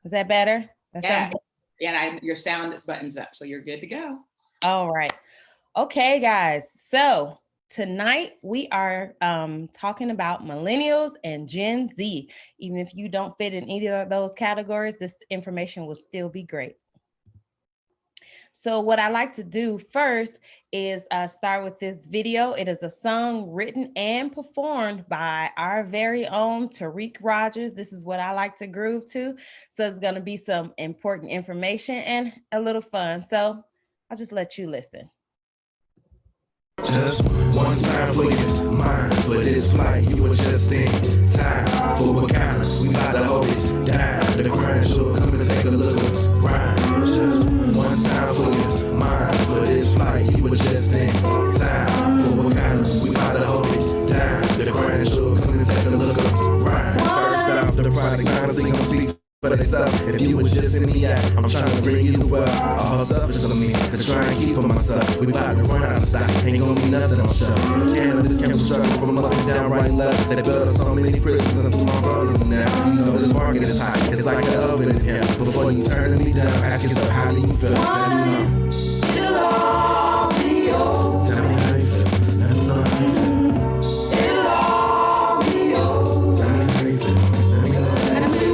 Is that better? That Yeah. sounds good. Yeah, your sound button's up, so you're good to go. All right. Okay, guys. So tonight we are talking about millennials and Gen Z. Even if you don't fit in either of those categories, this information will still be great. So what I like to do first is start with this video. It is a song written and performed by our very own Tariq Rogers. This is what I like to groove to. So it's going to be some important information and a little fun. So I'll just let you listen. Just one time for your mind, for this flight, you were just in time. For Wakanda, we about to hold it down. The grind, sure, come and take a look around. Just one time for your mind, for this flight, you were just in time. For Wakanda, we about to hold it down. The grind, sure, come and take a look around. First out, the product, honestly, gonna speak for itself. If you were just in the act, I'm trying to bring you well. All selfish of me to try and keep for myself. We about to run out of stock, ain't gonna be nothing on show. Cannabis can be struggling from up and down, right and left. They built us so many prisons and through my brothers and now. You know this market is hot, it's like an oven in here. Before you turn me down, ask yourself how do you feel? Let me know. It'll all be over. Tell me how you feel. Let me know how you feel. It'll all be over. Tell me how you feel. Let me know how you feel.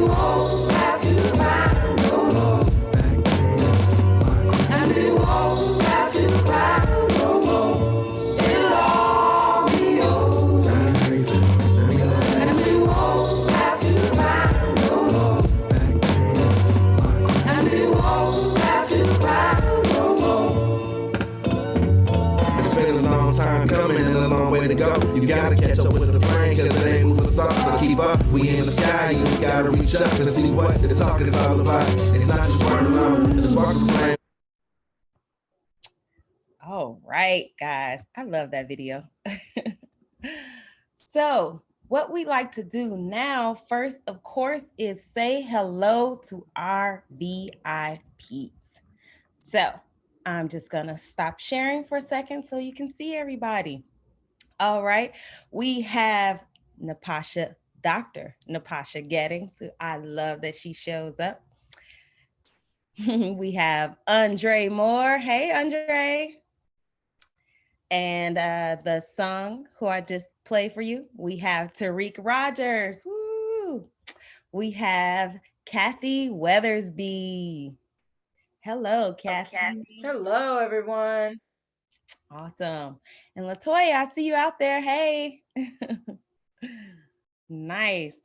Time coming and a long way to go. You gotta catch up with the plane, cause it ain't moving soft, so keep up. We in the sky, you just gotta reach up and see what the talk is all about. It's not just word of mouth, it's spark the flame. All right, guys. I love that video. So what we like to do now, first, of course, is say hello to our VIPs. So I'm just gonna stop sharing for a second so you can see everybody. All right, we have Dr. Napasha Gettings, who I love that she shows up. We have Andre Moore. Hey, Andre. And the song who I just played for you, we have Tariq Rogers. Woo! We have Kathy Weathersby. Hello, Kathy. Hello, everyone. Awesome. And LaToya, I see you out there. Hey. Nice.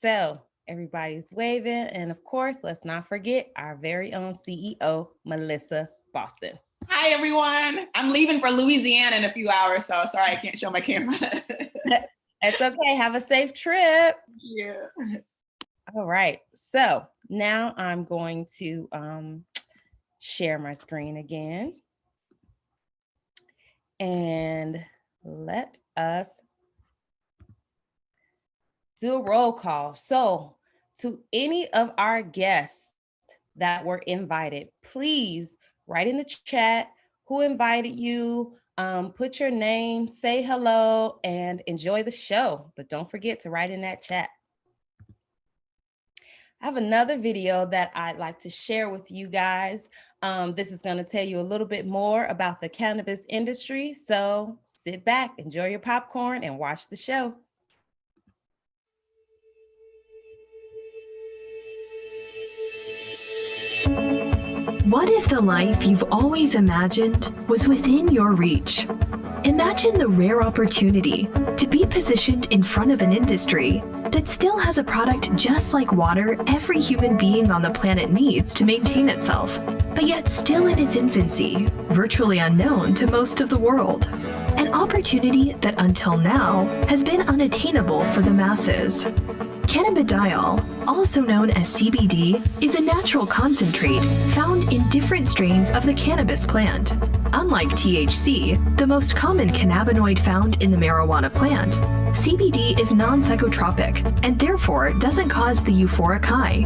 So everybody's waving. And of course, let's not forget our very own CEO, Melissa Boston. Hi, everyone. I'm leaving for Louisiana in a few hours, so sorry I can't show my camera. It's okay. Have a safe trip. Thank you. All right. So now I'm going to share my screen again. And let us do a roll call. So to any of our guests that were invited, please write in the chat who invited you, put your name, say hello, and enjoy the show. But don't forget to write in that chat. I have another video that I'd like to share with you guys. This is going to tell you a little bit more about the cannabis industry. So sit back, enjoy your popcorn, and watch the show. What if the life you've always imagined was within your reach? Imagine the rare opportunity to be positioned in front of an industry that still has a product just like water every human being on the planet needs to maintain itself, but yet still in its infancy, virtually unknown to most of the world. An opportunity that until now has been unattainable for the masses. Cannabidiol, also known as CBD, is a natural concentrate found in different strains of the cannabis plant. Unlike THC, the most common cannabinoid found in the marijuana plant, CBD is non-psychotropic and therefore doesn't cause the euphoric high.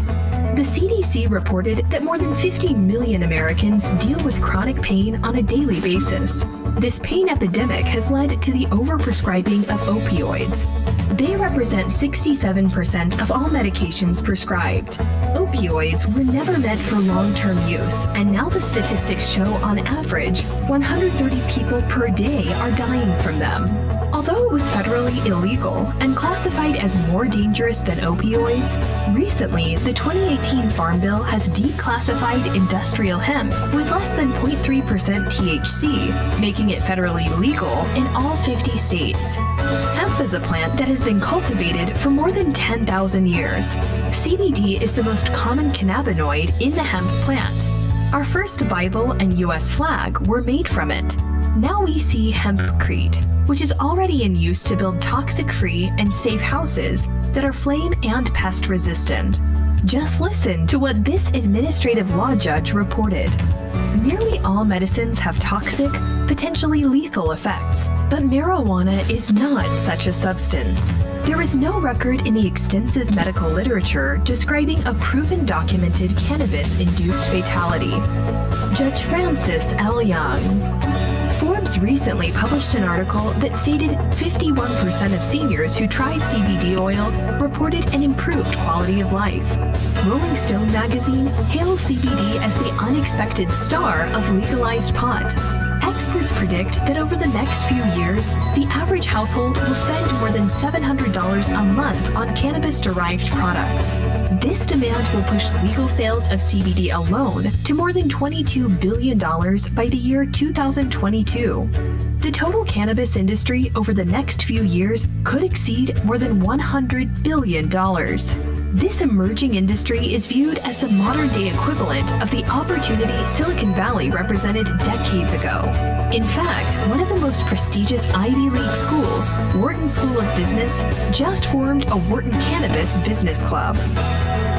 The CDC reported that more than 50 million Americans deal with chronic pain on a daily basis. This pain epidemic has led to the overprescribing of opioids. They represent 67% of all medications prescribed. Opioids were never meant for long-term use, and now the statistics show on average 130 people per day are dying from them. Although it was federally illegal and classified as more dangerous than opioids, recently the 2018 Farm Bill has declassified industrial hemp with less than 0.3% THC, making it federally legal in all 50 states. Hemp is a plant that has been cultivated for more than 10,000 years. CBD is the most common cannabinoid in the hemp plant. Our first Bible and US flag were made from it. Now we see hempcrete, which is already in use to build toxic-free and safe houses that are flame and pest resistant. Just listen to what this administrative law judge reported. Nearly all medicines have toxic, potentially lethal effects, but marijuana is not such a substance. There is no record in the extensive medical literature describing a proven documented cannabis-induced fatality. Judge Francis L. Young. Forbes recently published an article that stated 51% of seniors who tried CBD oil reported an improved quality of life. Rolling Stone magazine hails CBD as the unexpected star of legalized pot. Experts predict that over the next few years, the average household will spend more than $700 a month on cannabis-derived products. This demand will push legal sales of CBD alone to more than $22 billion by the year 2022. The total cannabis industry over the next few years could exceed more than $100 billion. This emerging industry is viewed as the modern-day equivalent of the opportunity Silicon Valley represented decades ago. In fact, one of the most prestigious Ivy League schools, Wharton School of Business, just formed a Wharton Cannabis Business Club.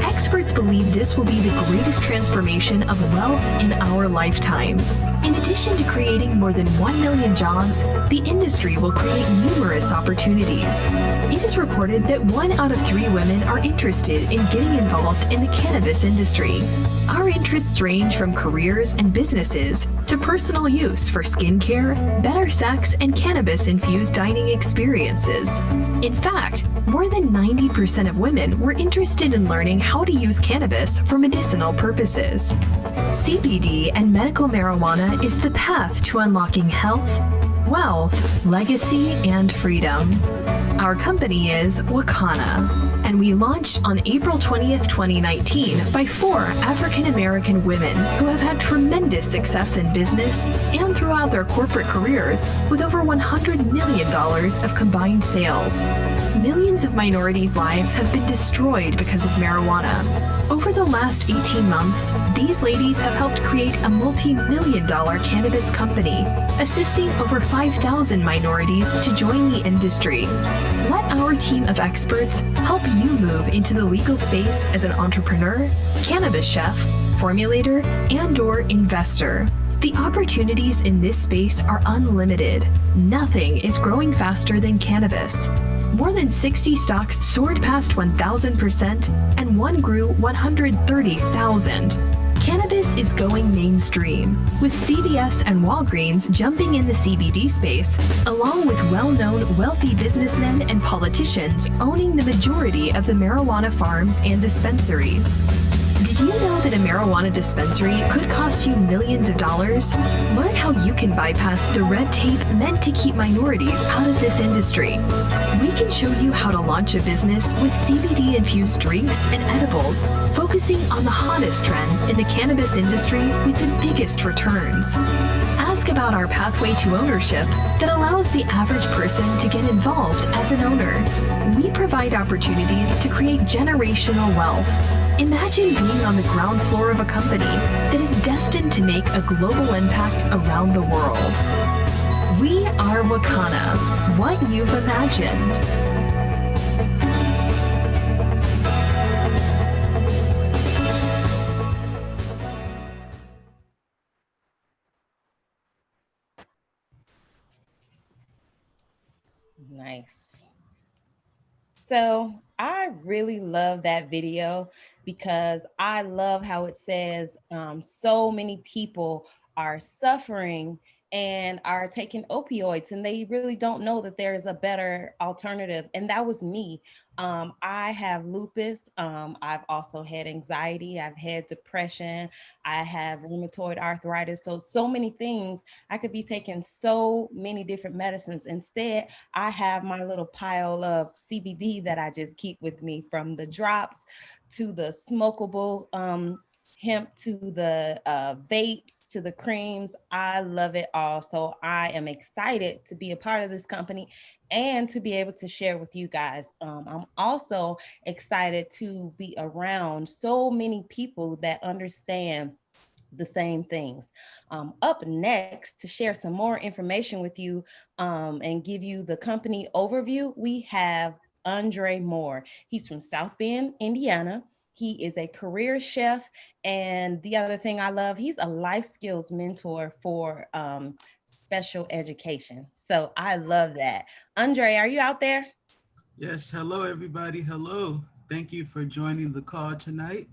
Experts believe this will be the greatest transformation of wealth in our lifetime. In addition to creating more than 1 million jobs, the industry will create numerous opportunities. It is reported that 1 out of 3 women are interested in getting involved in the cannabis industry. Our interests range from careers and businesses to personal use for skincare, better sex, and cannabis-infused dining experiences. In fact, more than 90% of women were interested in learning how to use cannabis for medicinal purposes. CBD and medical marijuana is the path to unlocking health, wealth, legacy, and freedom. Our company is Wakana, and we launched on April 20th, 2019 by 4 African-American women who have had tremendous success in business and throughout their corporate careers with over $100 million of combined sales. Millions of minorities' lives have been destroyed because of marijuana. Over the last 18 months, these ladies have helped create a multi-million-dollar cannabis company, assisting over 5,000 minorities to join the industry. Let our team of experts help you move into the legal space as an entrepreneur, cannabis chef, formulator, and/or investor. The opportunities in this space are unlimited. Nothing is growing faster than cannabis. More than 60 stocks soared past 1,000%, and one grew 130,000. Cannabis is going mainstream, with CVS and Walgreens jumping in the CBD space, along with well-known wealthy businessmen and politicians owning the majority of the marijuana farms and dispensaries. Did you know that a marijuana dispensary could cost you millions of dollars? Learn how you can bypass the red tape meant to keep minorities out of this industry. We can show you how to launch a business with CBD-infused drinks and edibles, focusing on the hottest trends in the cannabis industry with the biggest returns. Ask about our pathway to ownership that allows the average person to get involved as an owner. We provide opportunities to create generational wealth. Imagine being on the ground floor of a company that is destined to make a global impact around the world. We are Wakana, what you've imagined. Nice. So I really love that video because I love how it says so many people are suffering and are taking opioids, and they really don't know that there's a better alternative. And that was me. I have lupus. I've also had anxiety. I've had depression. I have rheumatoid arthritis. So many things. I could be taking so many different medicines. Instead, I have my little pile of CBD that I just keep with me, from the drops to the smokable hemp to the vapes to the creams. I love it all. So I am excited to be a part of this company and to be able to share with you guys. I'm also excited to be around so many people that understand the same things. Up next, to share some more information with you and give you the company overview, we have Andre Moore. He's from South Bend, Indiana. He is a career chef. And the other thing I love, he's a life skills mentor for special education. So I love that. Andre, are you out there? Yes, hello everybody. Hello. Thank you for joining the call tonight.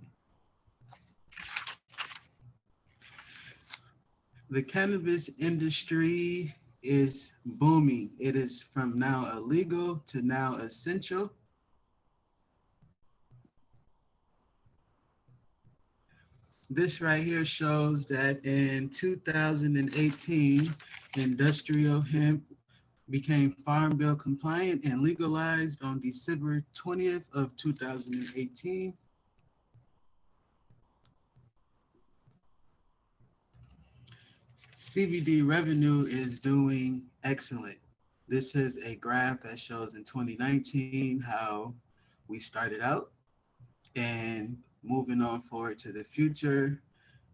The cannabis industry is booming. It is from now illegal to now essential. This right here shows that in 2018, industrial hemp became Farm Bill compliant and legalized on December 20th of 2018. CBD revenue is doing excellent. This is a graph that shows in 2019 how we started out, and moving on forward to the future,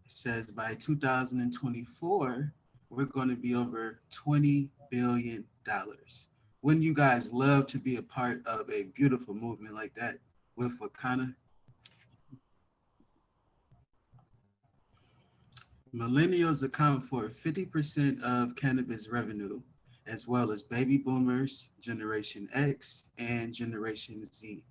it says by 2024, we're going to be over $20 billion. Wouldn't you guys love to be a part of a beautiful movement like that with Wakana? Millennials account for 50% of cannabis revenue, as well as baby boomers, Generation X, and Generation Z.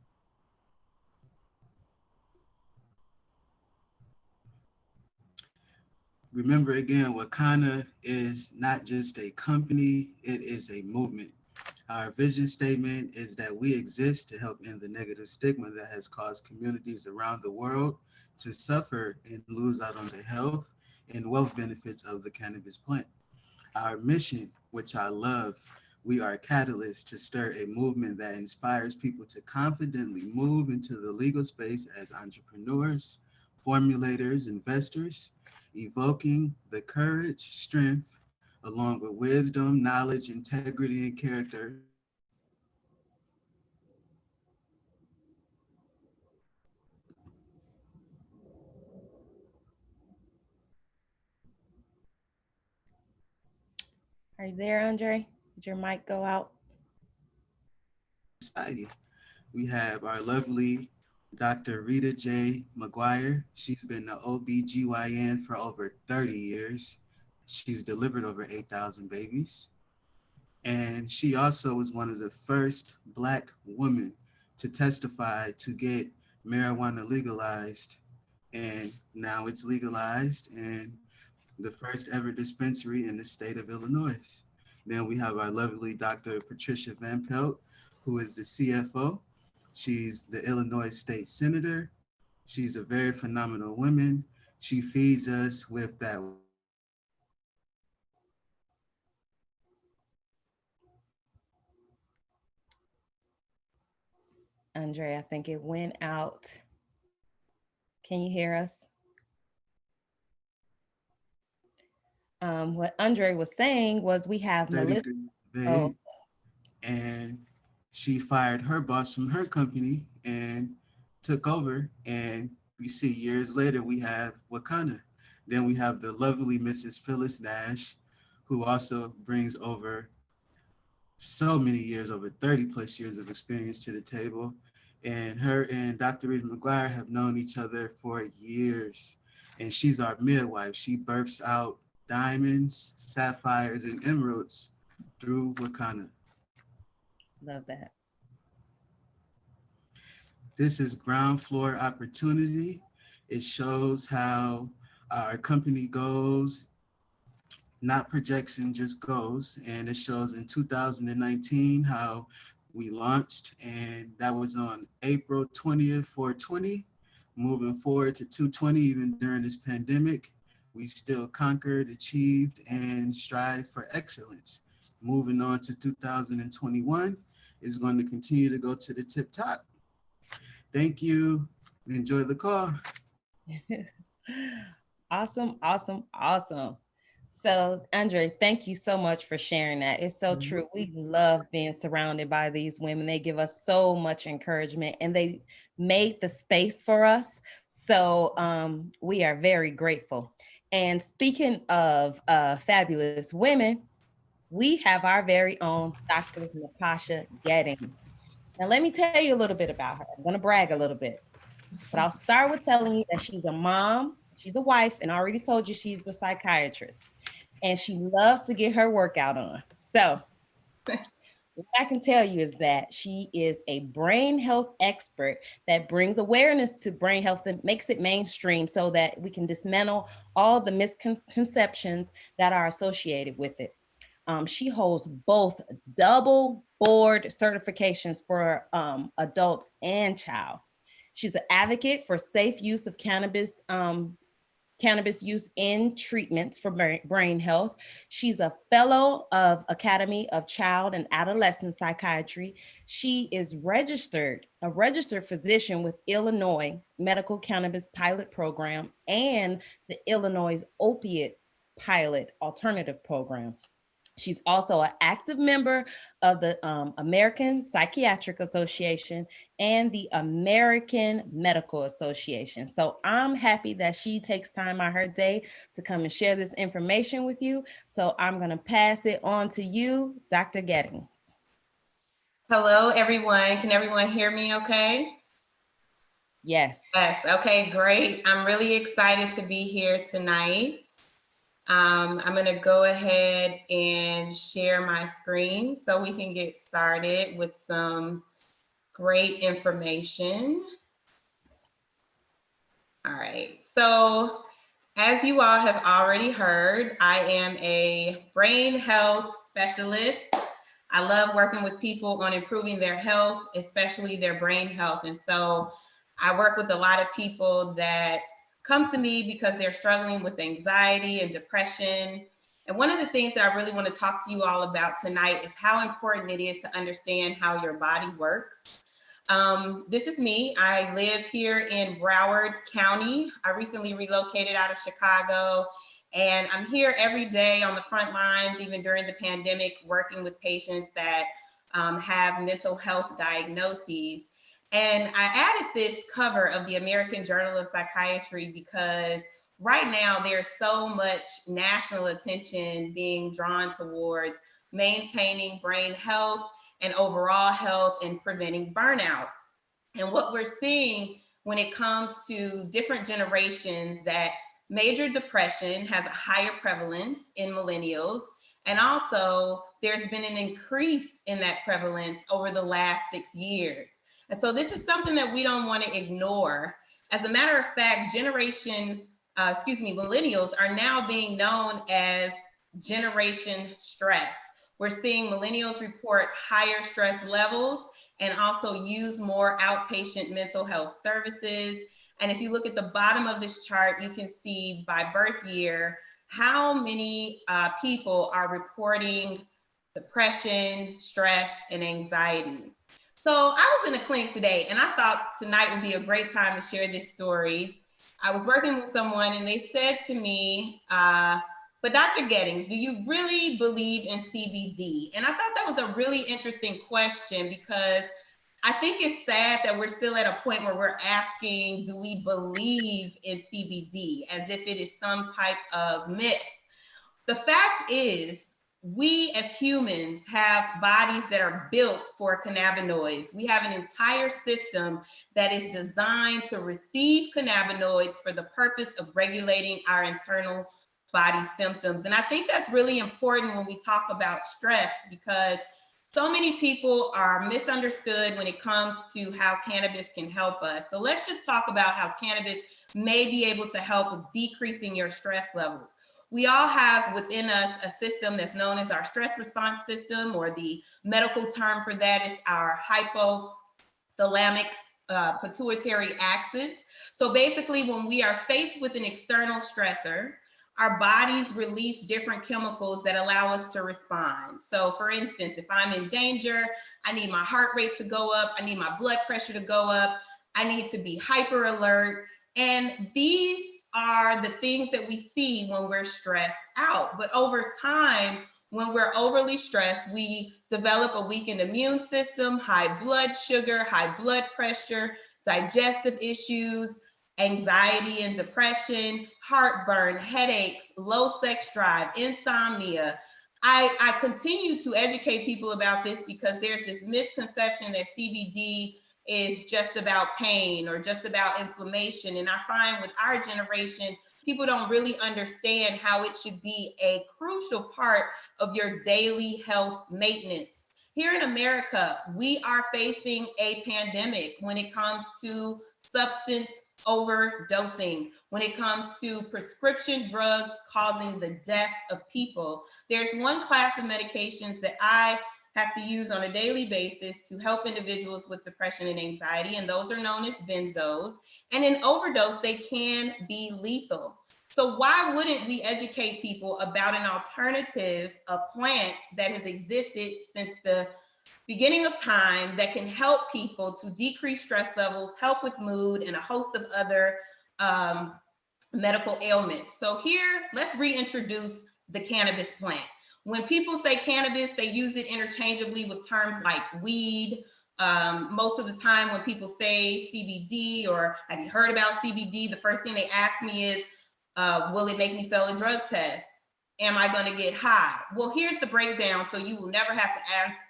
Remember again, Wakana is not just a company, it is a movement. Our vision statement is that we exist to help end the negative stigma that has caused communities around the world to suffer and lose out on the health and wealth benefits of the cannabis plant. Our mission, which I love, we are catalysts to stir a movement that inspires people to confidently move into the legal space as entrepreneurs, formulators, investors, evoking the courage, strength, along with wisdom, knowledge, integrity, and character. Are you there, Andre? Did your mic go out? Society. We have our lovely Dr. Rita J. McGuire. She's been the OBGYN for over 30 years. She's delivered over 8,000 babies. And she also was one of the first Black women to testify to get marijuana legalized. And now it's legalized, and the first ever dispensary in the state of Illinois. Then we have our lovely Dr. Patricia Van Pelt, who is the CFO. She's the Illinois State Senator. She's a very phenomenal woman. She feeds us with that. Andre, I think it went out. Can you hear us? What Andre was saying was we have Melissa. Oh. And she fired her boss from her company and took over. And you see, years later, we have Wakana. Then we have the lovely Mrs. Phyllis Nash, who also brings over so many years, over 30 plus years of experience to the table. And her and Dr. Rita McGuire have known each other for years. And she's our midwife. She births out diamonds, sapphires, and emeralds through Wakana. Love that. This is ground floor opportunity. It shows how our company goes. not projection, just goals. And it shows in 2019 how we launched, and that was on April 20th, 420. Moving forward to 220, even during this pandemic, we still conquered, achieved, and strive for excellence. Moving on to 2021 is going to continue to go to the tip top. Thank you. Enjoy the call. Awesome, awesome, awesome. So, Andre, thank you so much for sharing that. It's so true. We love being surrounded by these women. They give us so much encouragement and they made the space for us. So we are very grateful. And speaking of fabulous women, we have our very own Dr. Natasha Getting. Now, let me tell you a little bit about her. I'm going to brag a little bit, but I'll start with telling you that she's a mom, she's a wife, and I already told you she's a psychiatrist, and she loves to get her workout on. So what I can tell you is that she is a brain health expert that brings awareness to brain health and makes it mainstream so that we can dismantle all the misconceptions that are associated with it. She holds both double board certifications for adult and child. She's an advocate for safe use of cannabis use in treatments for brain health. She's a fellow of Academy of Child and Adolescent Psychiatry. She is a registered physician with Illinois Medical Cannabis Pilot Program and the Illinois Opiate Pilot Alternative Program. She's also an active member of the American Psychiatric Association and the American Medical Association. So I'm happy that she takes time out of her day to come and share this information with you. So I'm going to pass it on to you, Dr. Gettings. Hello, everyone. Can everyone hear me okay? Yes. Yes. Okay, great. I'm really excited to be here tonight. I'm going to go ahead and share my screen so we can get started with some great information. All right. So as you all have already heard, I am a brain health specialist. I love working with people on improving their health, especially their brain health. And so I work with a lot of people that come to me because they're struggling with anxiety and depression. And one of the things that I really want to talk to you all about tonight is how important it is to understand how your body works. This is me. I live here in Broward County. I recently relocated out of Chicago, and I'm here every day on the front lines, even during the pandemic, working with patients that have mental health diagnoses. And I added this cover of the American Journal of Psychiatry because right now there's so much national attention being drawn towards maintaining brain health and overall health and preventing burnout. And what we're seeing when it comes to different generations, that major depression has a higher prevalence in millennials. And also there's been an increase in that prevalence over the last 6 years. And so this is something that we don't want to ignore. As a matter of fact, millennials are now being known as Generation Stress. We're seeing millennials report higher stress levels and also use more outpatient mental health services. And if you look at the bottom of this chart, you can see by birth year, how many people are reporting depression, stress, and anxiety. So I was in a clinic today and I thought tonight would be a great time to share this story. I was working with someone and they said to me, but Dr. Gettings, do you really believe in CBD? And I thought that was a really interesting question because I think it's sad that we're still at a point where we're asking, do we believe in CBD as if it is some type of myth? The fact is, we as humans have bodies that are built for cannabinoids. We have an entire system that is designed to receive cannabinoids for the purpose of regulating our internal body symptoms. And I think that's really important when we talk about stress, because so many people are misunderstood when it comes to how cannabis can help us. So let's just talk about how cannabis may be able to help with decreasing your stress levels. We all have within us a system that's known as our stress response system, or the medical term for that is our hypothalamic pituitary axis. So basically, when we are faced with an external stressor, our bodies release different chemicals that allow us to respond. So for instance, if I'm in danger, I need my heart rate to go up, I need my blood pressure to go up, I need to be hyper alert. And these are the things that we see when we're stressed out. But over time, when we're overly stressed, we develop a weakened immune system, high blood sugar, high blood pressure, digestive issues, anxiety and depression, heartburn, headaches, low sex drive, insomnia. I continue to educate people about this because there's this misconception that CBD is just about pain or just about inflammation. And I find with our generation, people don't really understand how it should be a crucial part of your daily health maintenance. Here in America, we are facing a pandemic when it comes to substance overdosing, when it comes to prescription drugs causing the death of people. There's one class of medications that I have to use on a daily basis to help individuals with depression and anxiety, and those are known as benzos. And in overdose, they can be lethal. So why wouldn't we educate people about an alternative, a plant that has existed since the beginning of time that can help people to decrease stress levels, help with mood, and a host of other medical ailments? So here, let's reintroduce the cannabis plant. When people say cannabis, they use it interchangeably with terms like weed. Most of the time when people say CBD or have you heard about CBD, the first thing they ask me is, will it make me fail a drug test? Am I going to get high? Well, here's the breakdown so you will never have to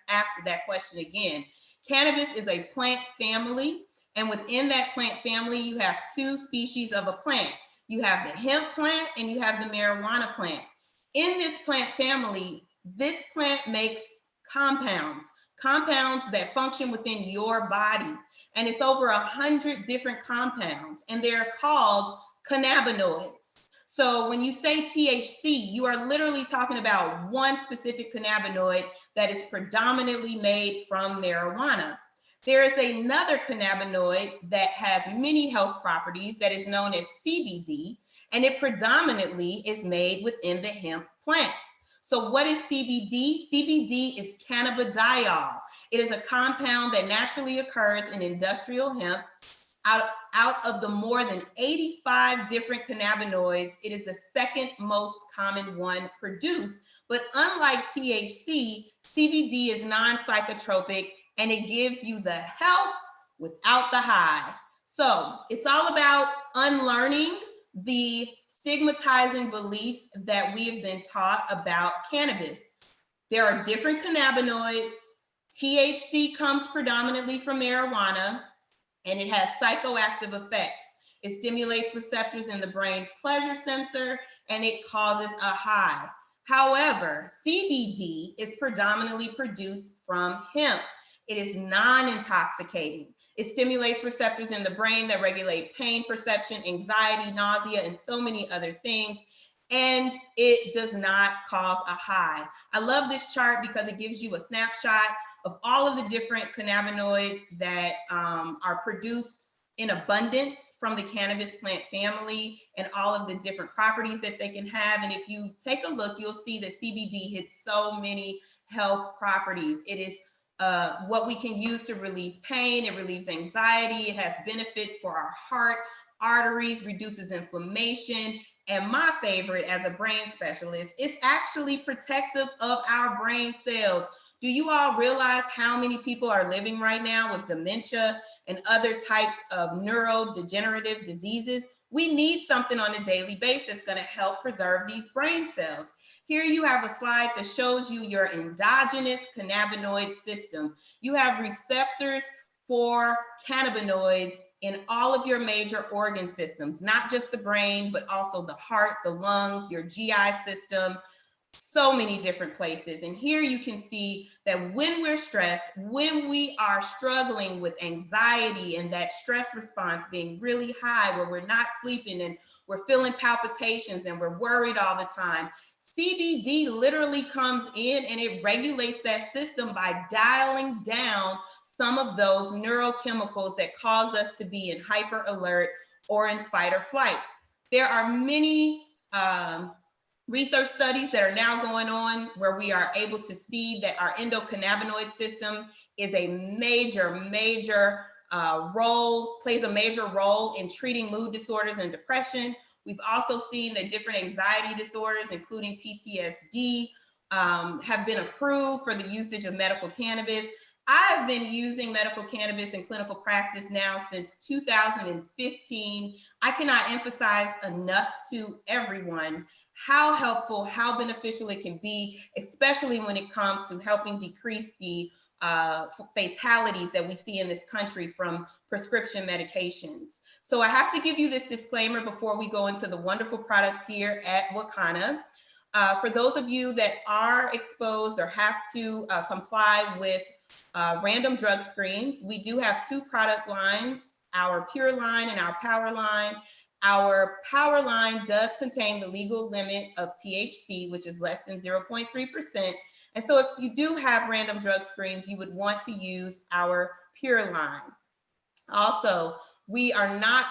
ask that question again. Cannabis is a plant family, and within that plant family, you have two species of a plant. You have the hemp plant and you have the marijuana plant. In this plant family, this plant makes compounds that function within your body. And it's over 100 different compounds, and they're called cannabinoids. So when you say THC, you are literally talking about one specific cannabinoid that is predominantly made from marijuana. There is another cannabinoid that has many health properties that is known as CBD, and it predominantly is made within the hemp plant. So what is CBD? CBD is cannabidiol. It is a compound that naturally occurs in industrial hemp. Out of the more than 85 different cannabinoids, it is the second most common one produced. But unlike THC, CBD is non-psychotropic and it gives you the health without the high. So it's all about unlearning the stigmatizing beliefs that we have been taught about cannabis. There are different cannabinoids. THC comes predominantly from marijuana, and it has psychoactive effects. It stimulates receptors in the brain pleasure center, and it causes a high. However, CBD is predominantly produced from hemp. It is non-intoxicating. It stimulates receptors in the brain that regulate pain perception, anxiety, nausea, and so many other things. And it does not cause a high. I love this chart because it gives you a snapshot of all of the different cannabinoids that are produced in abundance from the cannabis plant family and all of the different properties that they can have. And if you take a look, you'll see that CBD hits so many health properties. It is what we can use to relieve pain. It relieves anxiety. It has benefits for our heart, arteries, reduces inflammation. And my favorite as a brain specialist, it's actually protective of our brain cells. Do you all realize how many people are living right now with dementia and other types of neurodegenerative diseases? We need something on a daily basis that's going to help preserve these brain cells. Here you have a slide that shows you your endogenous cannabinoid system. You have receptors for cannabinoids in all of your major organ systems, not just the brain, but also the heart, the lungs, your GI system, so many different places. And here you can see that when we're stressed, when we are struggling with anxiety and that stress response being really high, where we're not sleeping and we're feeling palpitations and we're worried all the time, CBD literally comes in and it regulates that system by dialing down some of those neurochemicals that cause us to be in hyper alert or in fight or flight. There are many research studies that are now going on where we are able to see that our endocannabinoid system is a plays a major role in treating mood disorders and depression. We've also seen that different anxiety disorders, including PTSD, have been approved for the usage of medical cannabis. I've been using medical cannabis in clinical practice now since 2015. I cannot emphasize enough to everyone how helpful, how beneficial it can be, especially when it comes to helping decrease the fatalities that we see in this country from prescription medications. So I have to give you this disclaimer before we go into the wonderful products here at WAKANNA. For those of you that are exposed or have to comply with random drug screens, we do have two product lines, our Pure line and our Power line. Our Power line does contain the legal limit of THC, which is less than 0.3%. And so if you do have random drug screens, you would want to use our Pure line. Also, we are not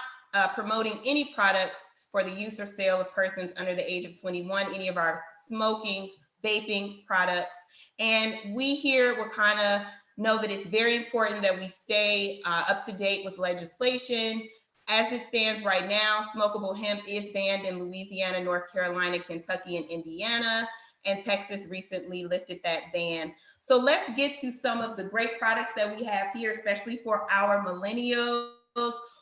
promoting any products for the use or sale of persons under the age of 21, any of our smoking, vaping products. And we here at WAKANNA know that it's very important that we stay up to date with legislation. As it stands right now, smokable hemp is banned in Louisiana, North Carolina, Kentucky, and Indiana, and Texas recently lifted that ban. So let's get to some of the great products that we have here, especially for our millennials.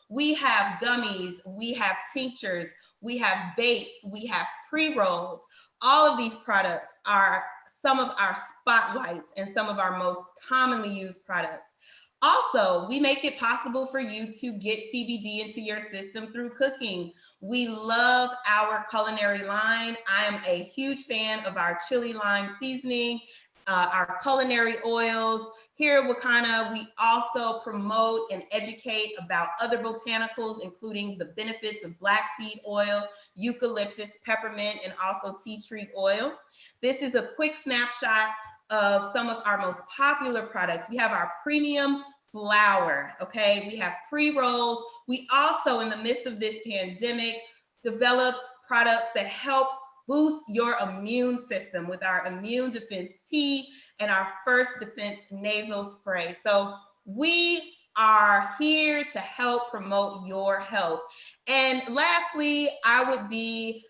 We have gummies, we have tinctures, we have vapes, we have pre-rolls. All of these products are some of our spotlights and some of our most commonly used products. Also, we make it possible for you to get CBD into your system through cooking. We love our culinary line. I am a huge fan of our chili lime seasoning, our culinary oils. Here at WAKANNA, we also promote and educate about other botanicals, including the benefits of black seed oil, eucalyptus, peppermint, and also tea tree oil. This is a quick snapshot of some of our most popular products. We have our premium flour, okay? We have pre-rolls. We also, in the midst of this pandemic, developed products that help boost your immune system with our immune defense tea and our first defense nasal spray. So we are here to help promote your health. And lastly, I would be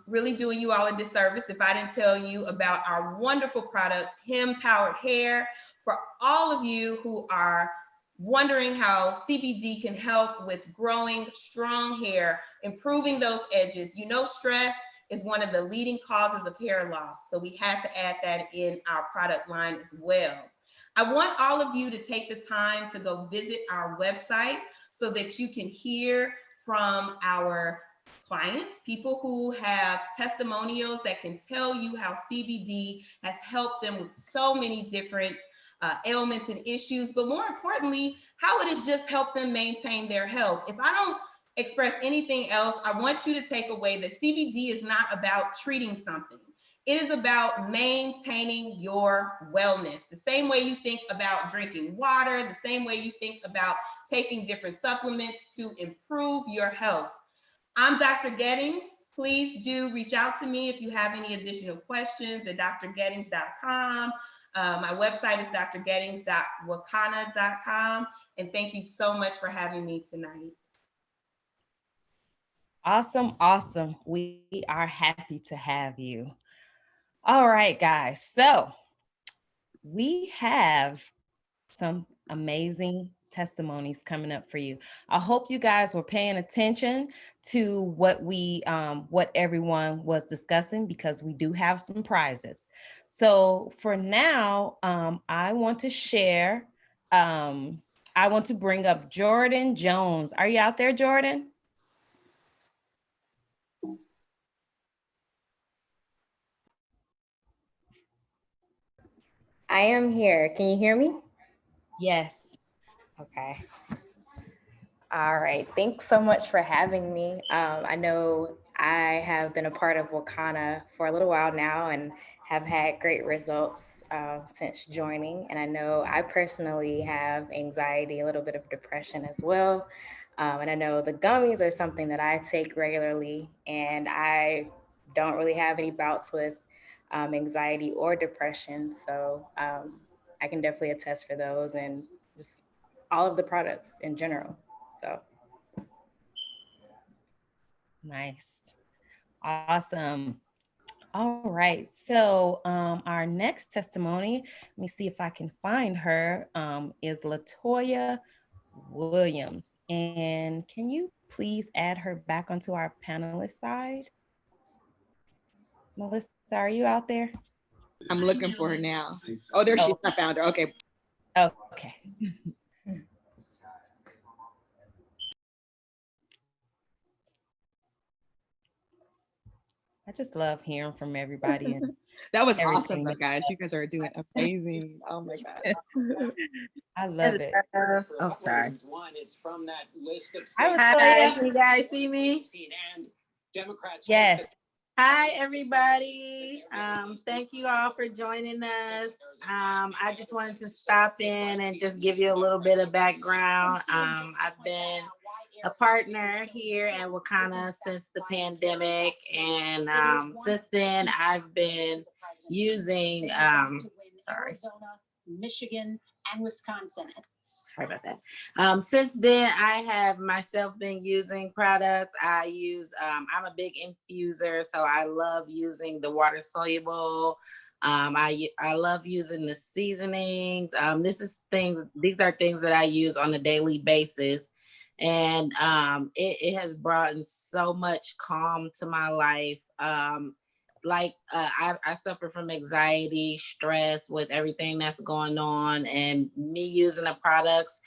really doing you all a disservice if I didn't tell you about our wonderful product, Him Powered Hair. For all of you who are wondering how CBD can help with growing strong hair, improving those edges. You know, stress is one of the leading causes of hair loss. So we had to add that in our product line as well. I want all of you to take the time to go visit our website so that you can hear from our clients, people who have testimonials that can tell you how CBD has helped them with so many different ailments and issues, but more importantly, how it has just helped them maintain their health. If I don't express anything else, I want you to take away that CBD is not about treating something. It is about maintaining your wellness. The same way you think about drinking water, the same way you think about taking different supplements to improve your health. I'm Dr. Gettings. Please do reach out to me if you have any additional questions at drgettings.com. My website is drgettings.wakanna.com. And thank you so much for having me tonight. Awesome, awesome. We are happy to have you. All right, guys. So we have some amazing testimonies coming up for you. I hope you guys were paying attention to what everyone was discussing, because we do have some prizes. So for now, I want to share, I want to bring up Jordan Jones. Are you out there, Jordan? I am here. Can you hear me? Yes. Okay. All right. Thanks so much for having me. I know I have been a part of Wakana for a little while now and have had great results since joining. And I know I personally have anxiety, a little bit of depression as well. And I know the gummies are something that I take regularly, and I don't really have any bouts with anxiety or depression. So I can definitely attest for those and just all of the products in general. So Nice. Awesome. All right. So our next testimony, let me see if I can find her, is Latoya Williams. And can you please add her back onto our panelist side? Melissa, are you out there? I'm looking for her now. Oh, there she is. I found her. Okay. Oh, okay. I just love hearing from everybody. And That was awesome, everything. though, guys. You guys are doing amazing. Oh my God. I love it. Oh, sorry. Hi, Hi, Latoya. can you guys see me? Yes. Hi, everybody. Thank you all for joining us. I just wanted to stop in and just give you a little bit of background. I've been a partner here at Wakana since the pandemic, and since then I've been using Michigan, and Wisconsin. Sorry about that. Since then, I have myself been using products. I use, I'm a big infuser, so I love using the water soluble. I love using the seasonings. These are things that I use on a daily basis. And it has brought in so much calm to my life. I suffer from anxiety, stress with everything that's going on, and me using the products,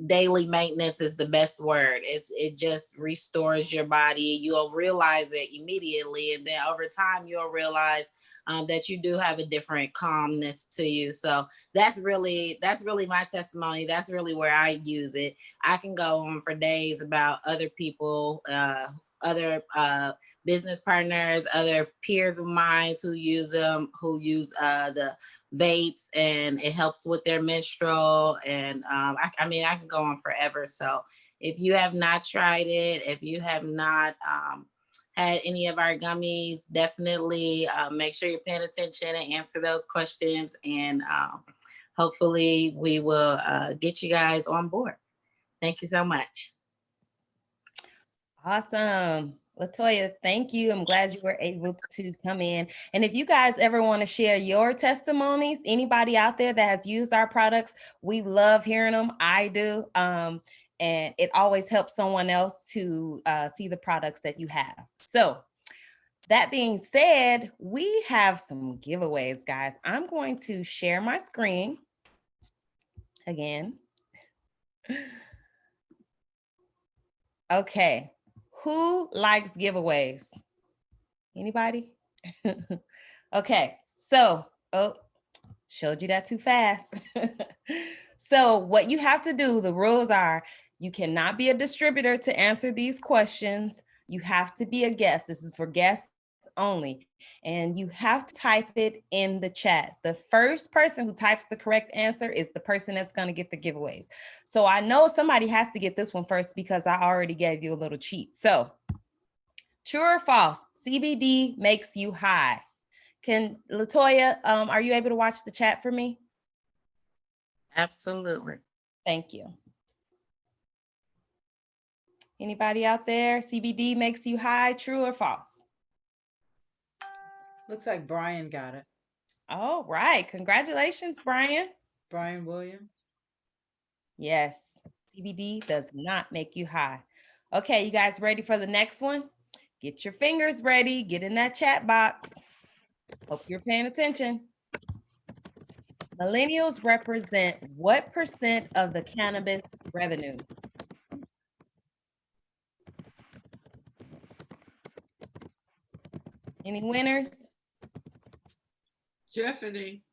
daily maintenance is the best word. It just restores your body. You'll realize it immediately, and then over time you'll realize that you do have a different calmness to you. So that's really my testimony. That's really where I use it. I can go on for days about other people, other business partners, other peers of mine who use them, the vapes, and it helps with their menstrual. And I can go on forever. So if you have not tried it, if you have not had any of our gummies, definitely make sure you're paying attention and answer those questions. And hopefully we will get you guys on board. Thank you so much. Awesome. Latoya, thank you. I'm glad you were able to come in. And if you guys ever want to share your testimonies, anybody out there that has used our products, we love hearing them. I do. And it always helps someone else to see the products that you have. So that being said, we have some giveaways, guys. I'm going to share my screen again. Okay. Who likes giveaways? Anybody? Okay, so, showed you that too fast. So what you have to do, the rules are, you cannot be a distributor to answer these questions. You have to be a guest. This is for guests only. And you have to type it in the chat. The first person who types the correct answer is the person that's going to get the giveaways. So I know somebody has to get this one first because I already gave you a little cheat. So true or false, CBD makes you high. Can Latoya, are you able to watch the chat for me? Absolutely. Thank you. Anybody out there? CBD makes you high, true or false? Looks like Brian got it. All right, congratulations, Brian. Brian Williams. Yes, CBD does not make you high. Okay, you guys ready for the next one? Get your fingers ready, get in that chat box. Hope you're paying attention. Millennials represent what % of the cannabis revenue? Any winners? Stephanie.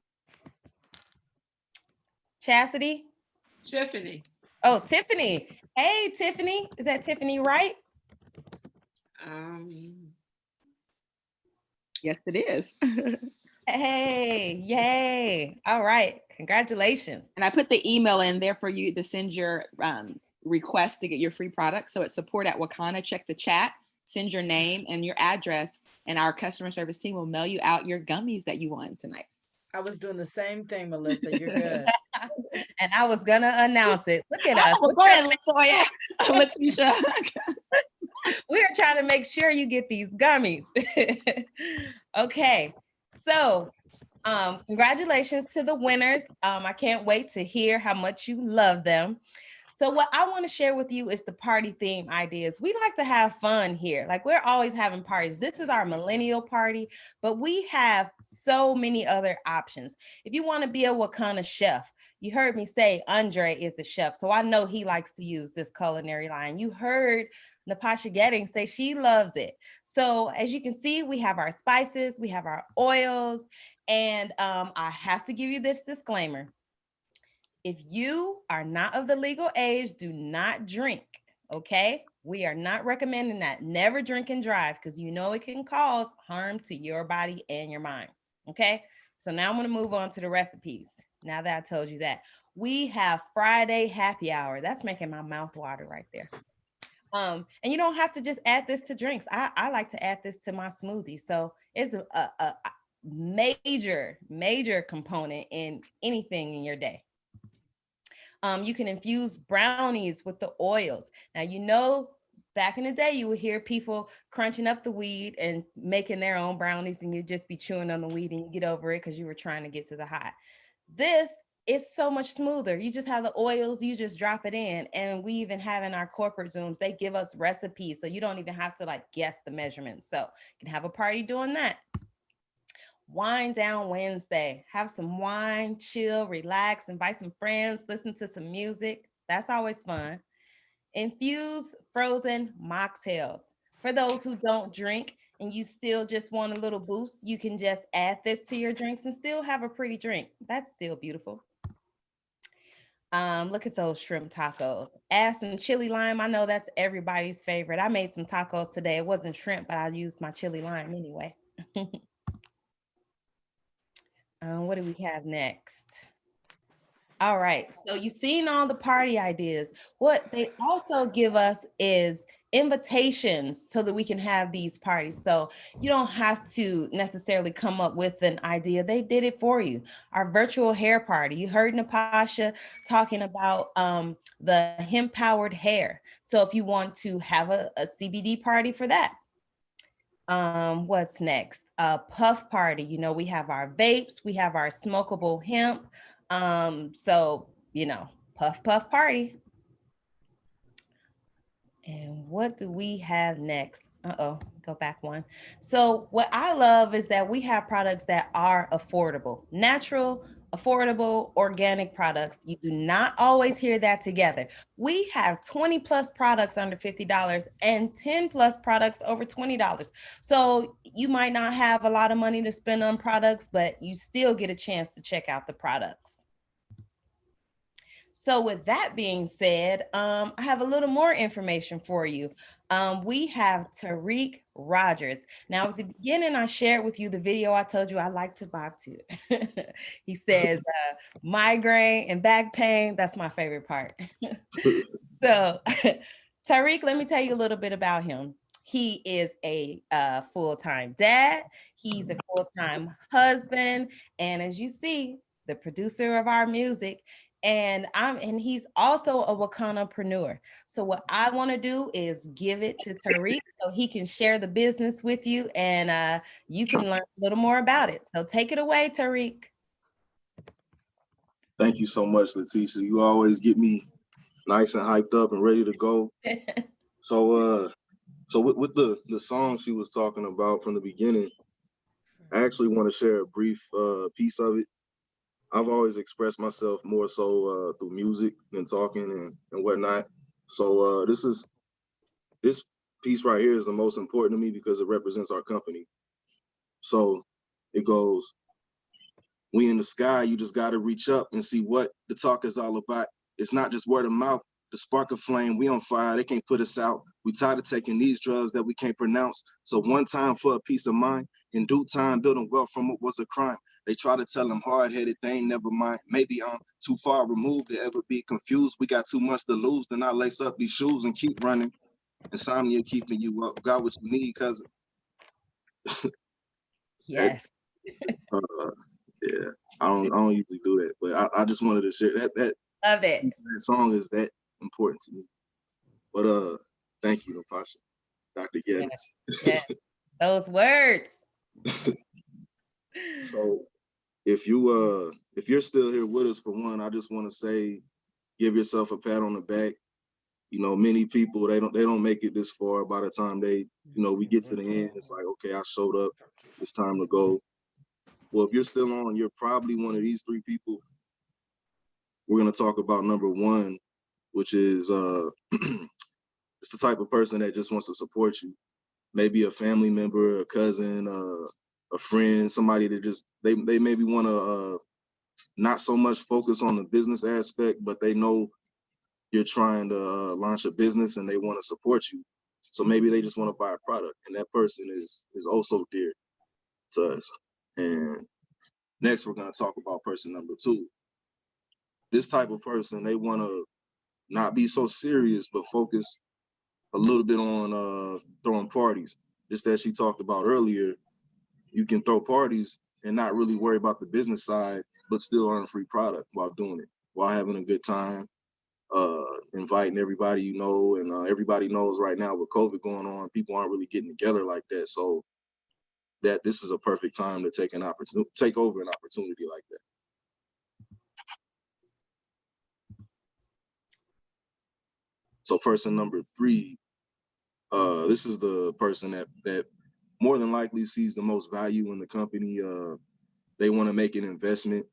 Chastity? Tiffany. Oh, Tiffany. Hey, Tiffany. Is that Tiffany right? Yes, it is. Hey, yay. All right. Congratulations. And I put the email in there for you to send your request to get your free product. So it's support@Wakana. Check the chat, send your name and your address, and our customer service team will mail you out your gummies that you won tonight. I was doing the same thing, Melissa. You're good. And I was gonna announce it. Look at us. Oh, go ahead, Latoya. Letitia. We're trying to make sure you get these gummies. Okay, so congratulations to the winners. I can't wait to hear how much you love them. So what I want to share with you is the party theme ideas. We like to have fun here. Like, we're always having parties. This is our millennial party, but we have so many other options. If you want to be a Wakana chef, you heard me say Andre is a chef, so I know he likes to use this culinary line. You heard Napasha Getting say she loves it. So as you can see, we have our spices, we have our oils, and I have to give you this disclaimer. If you are not of the legal age, do not drink, okay? We are not recommending that. Never drink and drive, because you know it can cause harm to your body and your mind, okay? So now I'm gonna move on to the recipes. Now that I told you that. We have Friday happy hour. That's making my mouth water right there. And you don't have to just add this to drinks. I like to add this to my smoothie. So it's a major component in anything in your day. You can infuse brownies with the oils. Now, you know, back in the day, you would hear people crunching up the weed and making their own brownies, and you'd just be chewing on the weed and you get over it because you were trying to get to the high. This is so much smoother. You just have the oils, you just drop it in. And we even have in our corporate Zooms, they give us recipes, so you don't even have to like guess the measurements. So you can have a party doing that. Wine down Wednesday. Have some wine, chill, relax, invite some friends, listen to some music. That's always fun. Infuse frozen mocktails. For those who don't drink and you still just want a little boost, you can just add this to your drinks and still have a pretty drink. That's still beautiful. Look at those shrimp tacos. Add some chili lime. I know that's everybody's favorite. I made some tacos today. It wasn't shrimp, but I used my chili lime anyway. What do we have next? All right, so you've seen all the party ideas. What they also give us is invitations so that we can have these parties. So you don't have to necessarily come up with an idea. They did it for you. Our virtual hair party. You heard Napasha talking about the hemp-powered hair. So if you want to have a CBD party for that. What's next? Puff party. You know, we have our vapes, we have our smokable hemp. So, you know, puff party. And what do we have next? Go back one. So what I love is that we have products that are affordable, natural, affordable, organic products. You do not always hear that together. We have 20 plus products under $50 and 10 plus products over $20. So you might not have a lot of money to spend on products, but you still get a chance to check out the products. So with that being said, I have a little more information for you. We have Tariq Rogers. Now, at the beginning, I shared with you the video I told you I like to bob to. He says, migraine and back pain, that's my favorite part. So Tariq, let me tell you a little bit about him. He is a full-time dad. He's a full-time husband. And as you see, the producer of our music. And he's also a Wakanapreneur. So what I want to do is give it to Tariq so he can share the business with you, and you can learn a little more about it. So take it away, Tariq. Thank you so much, Letitia. You always get me nice and hyped up and ready to go. So with the song she was talking about from the beginning, I actually want to share a brief piece of it. I've always expressed myself more so through music than talking and whatnot. So this piece right here is the most important to me because it represents our company. So it goes, We in the sky. You just got to reach up and see what the talk is all about. It's not just word of mouth. The spark of flame, we on fire. They can't put us out. We tired of taking these drugs that we can't pronounce. So one time for a peace of mind. In due time, building wealth from what was a crime. They try to tell them hard-headed, they ain't never mind. Maybe I'm too far removed to ever be confused. We got too much to lose. Then I lace up these shoes and keep running. Insomnia keeping you up. Got what you need, cousin. Yes. Yeah, I don't usually do that, but I just wanted to share that. Love it. That song is that important to me. But thank you, Natasha, Dr. Geddes. Yeah. Those words. So if you're still here with us, for one, I just want to say, give yourself a pat on the back. You know, many people they don't make it this far. By the time we get to the end, it's like, okay, I showed up. It's time to go. Well, if you're still on, you're probably one of these three people. We're gonna talk about number one, which is it's the type of person that just wants to support you. Maybe a family member, a cousin, a friend, somebody that just they maybe want to not so much focus on the business aspect, but they know you're trying to launch a business and they want to support you. So maybe they just want to buy a product, and that person is also dear to us. And next, we're going to talk about person number two. This type of person, they want to not be so serious, but focus a little bit on throwing parties. Just as she talked about earlier, you can throw parties and not really worry about the business side, but still earn free product while doing it, while having a good time, inviting everybody you know. And everybody knows right now with COVID going on, people aren't really getting together like that. So that this is a perfect time to take over an opportunity like that. So person number three, this is the person that more than likely sees the most value in the company. They want to make an investment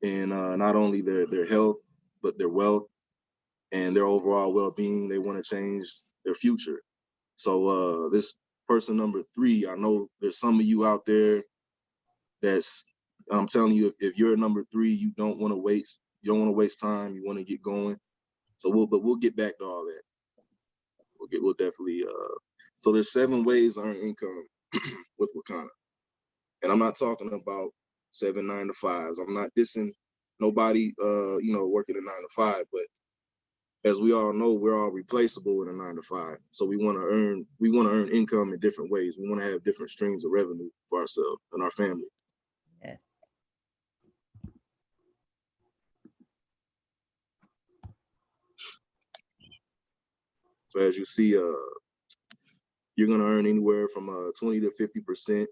in not only their health, but their wealth and their overall well-being. They want to change their future. So this person number three, I know there's some of you out there I'm telling you, if you're number three, you don't want to waste time. You want to get going. So we'll get back to all that. We'll definitely. So there's 7 ways to earn income with Wakana, and I'm not talking about 7 9 to 5s. I'm not dissing nobody, working a 9 to 5, but as we all know, we're all replaceable in a 9 to 5. So we want to earn income in different ways. We want to have different streams of revenue for ourselves and our family. Yes. So as you see, you're going to earn anywhere from 20 to 50%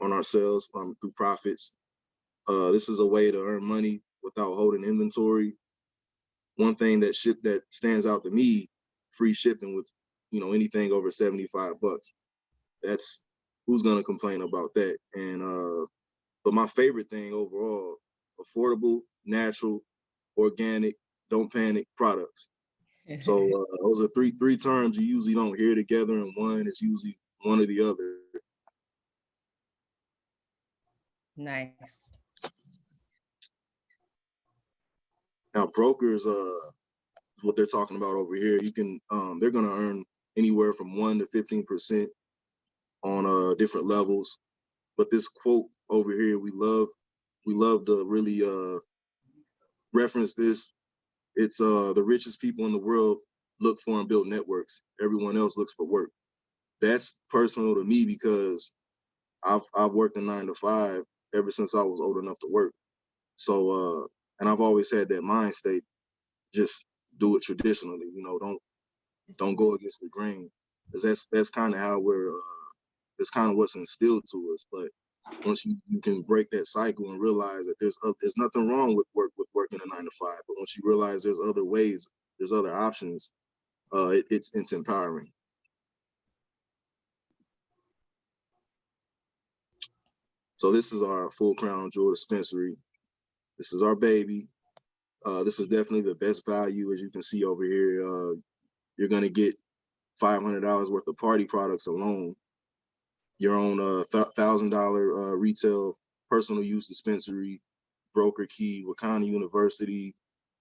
on our sales through profits. This is a way to earn money without holding inventory. One thing that stands out to me, free shipping with anything over $75. That's who's going to complain about that. And but my favorite thing overall, affordable, natural, organic, don't panic products. So those are three terms you usually don't hear together in one. It's usually one or the other. Nice. Now brokers, what they're talking about over here, you can they're gonna earn anywhere from 1 to 15% on different levels. But this quote over here, we love to really reference this. It's the richest people in the world look for and build networks. Everyone else looks for work. That's personal to me because I've worked a 9 to 5 ever since I was old enough to work. So and I've always had that mind state, just do it traditionally, don't go against the grain. Because that's kind of how it's kind of what's instilled to us. But once you can break that cycle and realize that there's nothing wrong with working a 9 to 5, but once you realize there's other ways, there's other options, it's empowering. So this is our full crown jewel dispensary. This is our baby. This is definitely the best value, as you can see over here. You're gonna get $500 worth of party products alone. Your own $1,000 retail personal use dispensary, broker key, Wakanda University.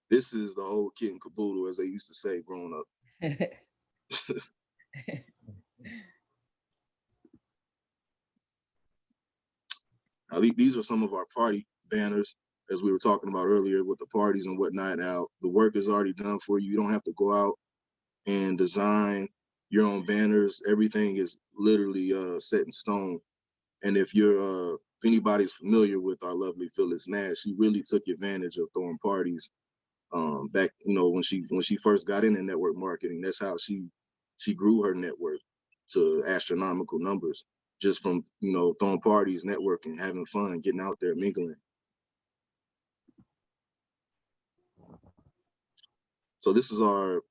This is the whole kit and caboodle, as they used to say growing up. Now, these are some of our party banners, as we were talking about earlier with the parties and whatnot. Now, the work is already done for you. You don't have to go out and design your own banners. Everything is literally set in stone. And if anybody's familiar with our lovely Phyllis Nash, she really took advantage of throwing parties back, when she first got into network marketing. That's how she grew her network to astronomical numbers, just from throwing parties, networking, having fun, getting out there, mingling. So this is our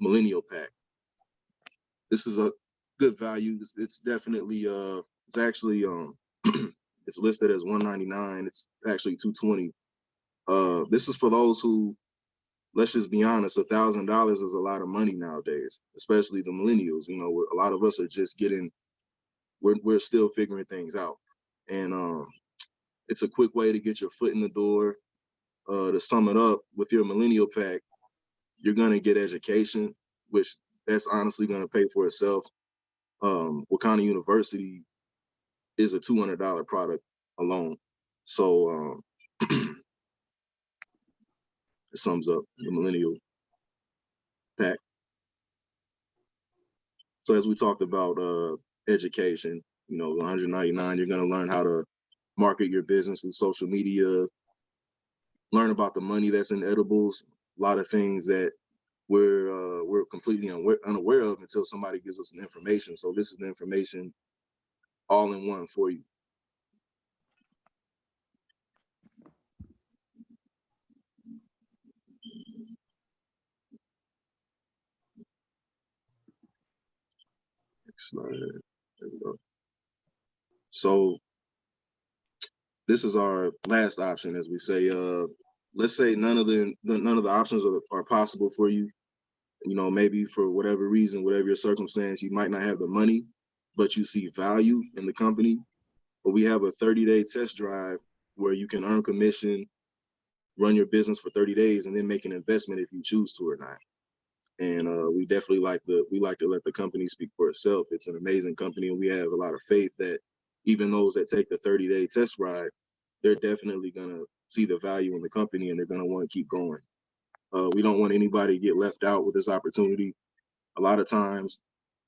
millennial pack. This is a good value. It's definitely it's actually it's listed as $199. It's actually $220. This is for those who, let's just be honest, $1,000 is a lot of money nowadays, especially the millennials. A lot of us are just we're still figuring things out. And it's a quick way to get your foot in the door. To sum it up, with your millennial pack, you're gonna get education, which that's honestly gonna pay for itself. Wakanda University is a $200 product alone. So it sums up the millennial pack. So as we talked about education, $199, you're going to learn how to market your business through social media, learn about the money that's in edibles, a lot of things that we're completely unaware of until somebody gives us the information. So this is the information all in one for you. Next slide. There we go. So this is our last option, as we say. Let's say none of the options are possible for you. Maybe for whatever reason, whatever your circumstance, you might not have the money, but you see value in the company. But we have a 30-day test drive where you can earn commission, run your business for 30 days, and then make an investment if you choose to or not. And we definitely like to let the company speak for itself. It's an amazing company, and we have a lot of faith that even those that take the 30-day test ride, they're definitely gonna see the value in the company and they're gonna want to keep going. We don't want anybody to get left out with this opportunity. A lot of times,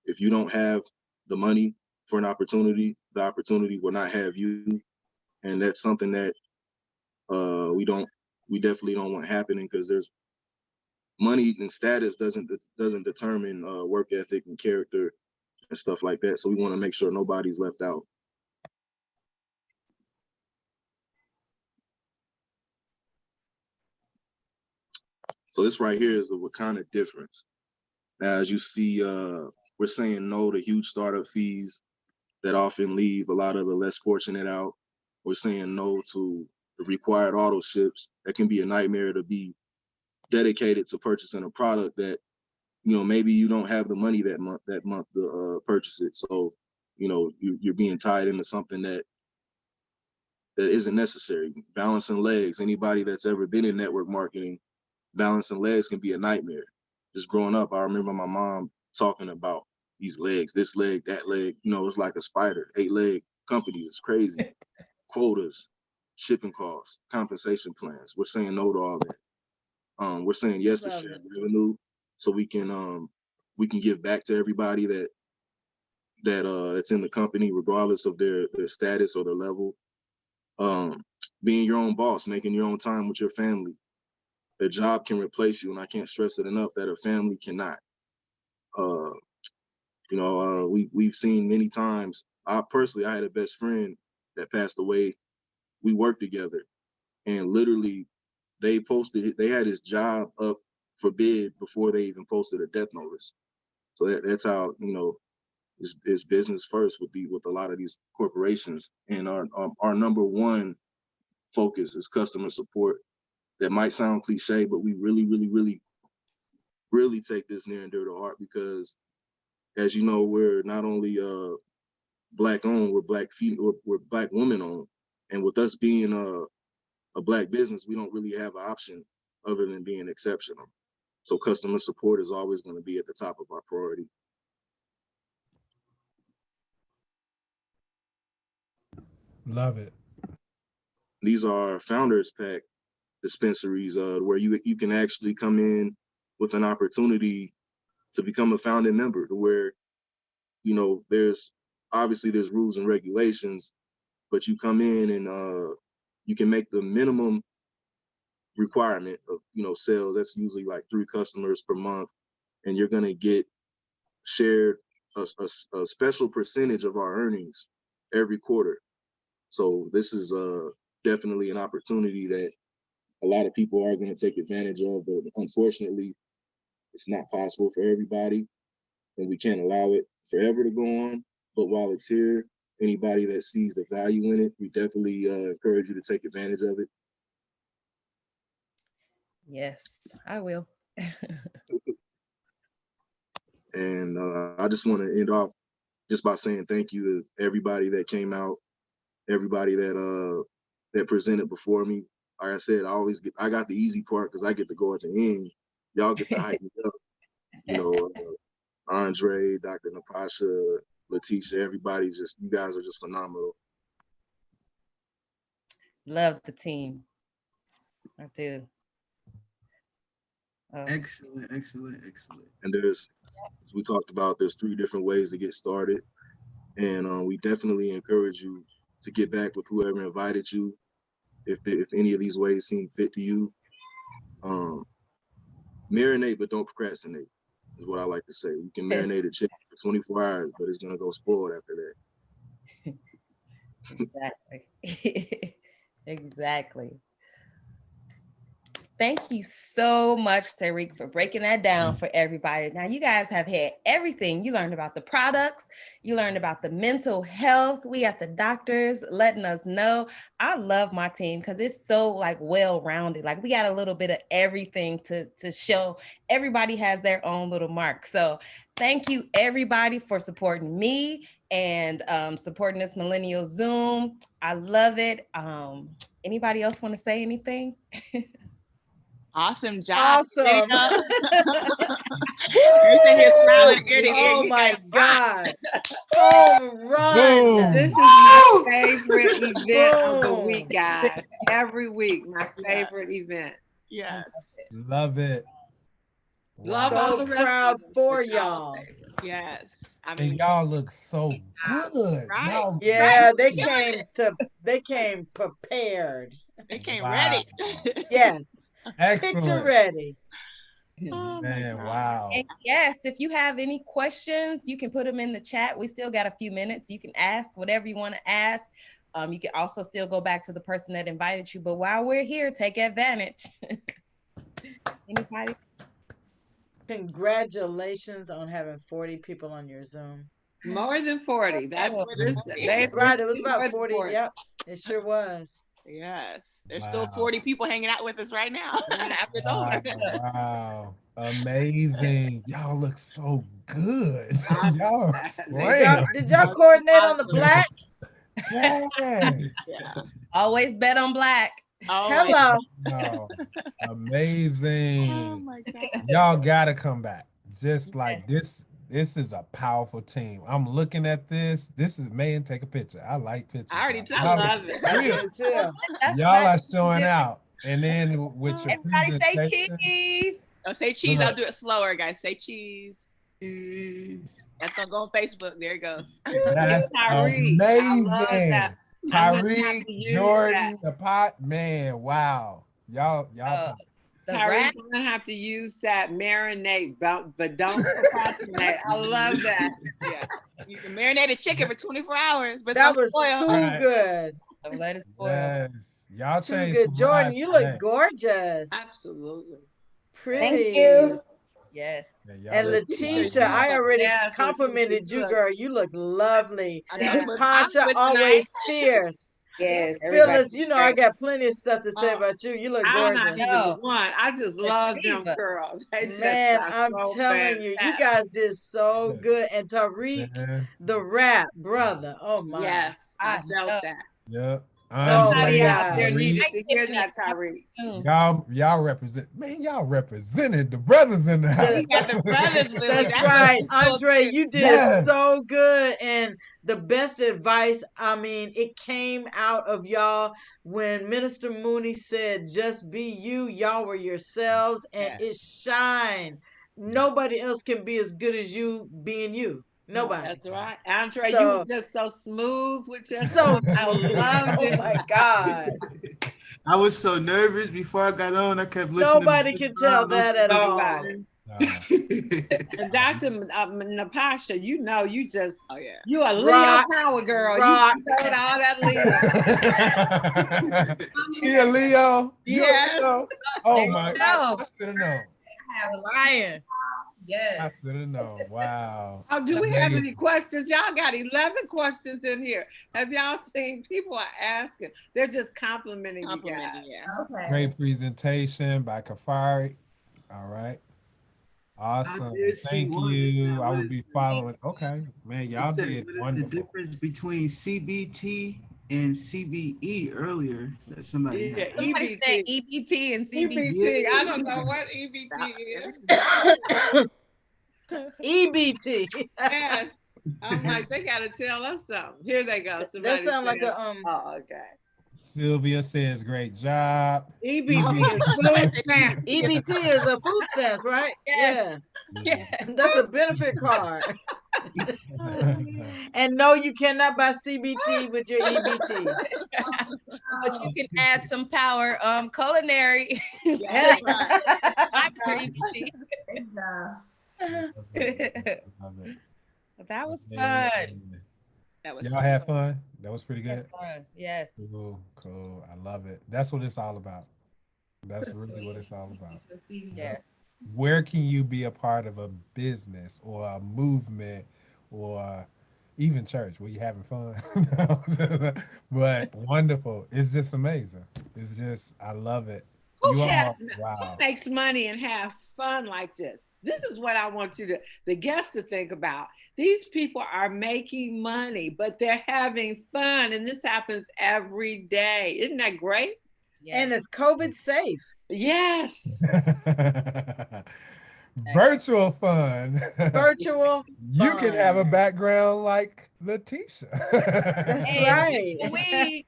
if you don't have the money for an opportunity, the opportunity will not have you. And that's something that we definitely don't want happening, because there's money and status doesn't determine work ethic and character and stuff like that. So we want to make sure nobody's left out. So this right here is the Wakanda difference. Now, as you see, we're saying no to huge startup fees that often leave a lot of the less fortunate out. We're saying no to the required auto ships that can be a nightmare to be dedicated to purchasing a product that, maybe you don't have the money that month to purchase it. So, you're being tied into something that isn't necessary. Balancing legs. Anybody that's ever been in network marketing, balancing legs can be a nightmare. Just growing up, I remember my mom talking about these legs, this leg, that leg. It's like a spider, 8-leg companies. It's crazy. Quotas, shipping costs, compensation plans. We're saying no to all that. We're saying yes to shared revenue, so we can give back to everybody that's in the company, regardless of their status or their level. Being your own boss, making your own time with your family. A job can replace you, and I can't stress it enough that a family cannot. We've seen many times. I had a best friend that passed away. We worked together, and literally, they had his job up for bid before they even posted a death notice. So that's how it's business first with a lot of these corporations. And our number one focus is customer support. That might sound cliche, but we really, really, really, really take this near and dear to heart, because, as you know, we're not only Black owned, we're Black women owned, And with us being a Black business, we don't really have an option other than being exceptional. So customer support is always going to be at the top of our priority. Love it. These are founders pack dispensaries where you can actually come in with an opportunity to become a founding member, to where, you know, there's rules and regulations, but you come in and you can make the minimum requirement of, you know, sales. That's usually like 3 customers per month, and you're going to get shared a special percentage of our earnings every quarter. So this is definitely an opportunity that a lot of people are going to take advantage of, but unfortunately, it's not possible for everybody, and we can't allow it forever to go on. But while it's here, anybody that sees the value in it, we definitely encourage you to take advantage of it. Yes, I will. And I just want to end off just by saying thank you to everybody that came out, everybody that presented before me. Like I said, I got the easy part because I get to go at the end. Y'all get to hype me up. You know, Andre, Dr. Napasha, Letitia, everybody, you guys are just phenomenal. Love the team. I do. Oh. Excellent. And as we talked about, there's 3 different ways to get started. And we definitely encourage you to get back with whoever invited you, if any of these ways seem fit to you. Marinate, but don't procrastinate, is what I like to say. You can marinate a chicken for 24 hours, but it's going to go spoiled after that. Exactly. Exactly. Thank you so much, Tariq, for breaking that down for everybody. Now, you guys have had everything. You learned about the products. You learned about the mental health. We have the doctors letting us know. I love my team because it's so like well-rounded. Like we got a little bit of everything to show. Everybody has their own little mark. So thank you, everybody, for supporting me and supporting this Millennial Zoom. I love it. Anybody else want to say anything? Awesome job. Awesome. Oh my God. Home run. Boom. This is my favorite event of the week, guys. Every week, my favorite event. Yes. Love it. Love So all the rest proud of them, for but y'all. Yes. I And mean, y'all look so good. Right. Y'all, Yeah, Right. they came prepared. They came Wow. ready. Yes. Picture Excellent. ready. Oh, Man, my God. wow. And yes, if you have any questions, you can put them in the chat. We still got a few minutes. You can ask whatever you want to ask. You can also still go back to the person that invited you. But while we're here, take advantage. Anybody? Congratulations on having 40 people on your Zoom. More than 40. That's what it is. Right, it was about more 40. than 40. Yep, it sure was. Yes. There's Wow. still 40 people hanging out with us right now after it's over. Wow. Amazing. Y'all look so good. Y'all are Did y'all coordinate on the black? Dang. Yeah. Always bet on black. Hello. Wow. Amazing. Oh my God. Y'all gotta come back. Just like this is a powerful team. I'm looking at this. This is man, take a picture. I like pictures. I already took Y'all love it. I did too. Y'all are showing out. And then with your Everybody say presentation. cheese. Oh, say cheese. Look. I'll do it slower, guys. Say cheese. That's gonna go on Facebook. There it goes. That's Tyree. I love amazing. that. I'm gonna have Tyreek, to use Jordan, the pot, man, wow. Y'all talk. The Tyreek, rack. I'm gonna have to use that marinate, but don't procrastinate. I love that. Yeah. You can marinate a chicken for 24 hours, but That was spoil. too Right. good. Don't let it spoil. Yes. Y'all Too changed good. my Jordan, life you look today. gorgeous. Absolutely. Pretty. Thank you. Yes. Yeah, y'all And look Letitia, amazing. I already Yes, complimented Letitia, you, look. girl. You look lovely. I know, but Pasha I'm always fierce. Yes, everybody. Phyllis, you know I got plenty of stuff to say about you. You look I'm not gorgeous. even the one. I just love them Diva. girls. They just Man, are I'm so telling you, you fantastic. guys did so good. And Tariq, Yeah. the rap brother. Oh my. Yes, I I felt know. that. Yep. Somebody Andre, out there Tariq. needed to hear that, Tyreek. Y'all represent, man, y'all represented the brothers in the house. We got the brothers with That's it. right, so Andre. cute. You did Yes. so good, and the best advice. I mean, it came out of y'all when Minister Mooney said, "Just be you." Y'all were yourselves, and Yeah. it shined. Nobody else can be as good as you being you. Nobody. That's right. Andre, you So were just so smooth with your so stuff. I smooth. loved Oh it. my God. I was so nervous before I got on. I kept listening. Nobody can tell that at all. Nobody. And Dr. Napasha, you know, you just, Oh yeah. you a Leo Rock, power girl. rock. You showed all that Leo. She a Leo? You a Yes. Leo? Oh There you my go. God. I should have known. I have a lion. Yes. I should have known. Wow. Oh, do we have Amazing. any questions? Y'all got 11 questions in here. Have y'all seen people are asking? They're just complimenting you guys. Yeah. Okay. Great presentation by Kafari. All right. Awesome. did see Thank one that you. said, I what will is be the- following. Okay. Man, y'all It said, did what is the wonderful. difference between CBT and CBE earlier that somebody Yeah, had? Somebody said EBT. EBT and CBT. EBT. I don't know what EBT is. EBT. Yes. I'm like, they got to tell us something. Here they go. That Somebody sound like said- a Oh, okay. Sylvia says, great job. EBT is food stamp. EBT is a food stamps, right? Yes. Yeah. That's a benefit card. And no, you cannot buy CBT with your EBT. But you can add some power. Culinary. Yeah. I'm your EBT. Love it. That was fun. That was Y'all had fun? That was pretty good. Fun. Yes. Cool, cool. I love it. That's what it's all about. That's really what it's all about. Yes. Where can you be a part of a business or a movement or even church where you're having fun? But wonderful. It's just amazing. It's just, I love it. Who You has, wow. who makes money and has fun like this? This is what I want you to, the guests to think about. These people are making money, but they're having fun. And this happens every day. Isn't that great? Yes. And it's COVID safe. Yes. Virtual fun. Virtual. You can have a fun. background like Letitia. That's Hey, right. we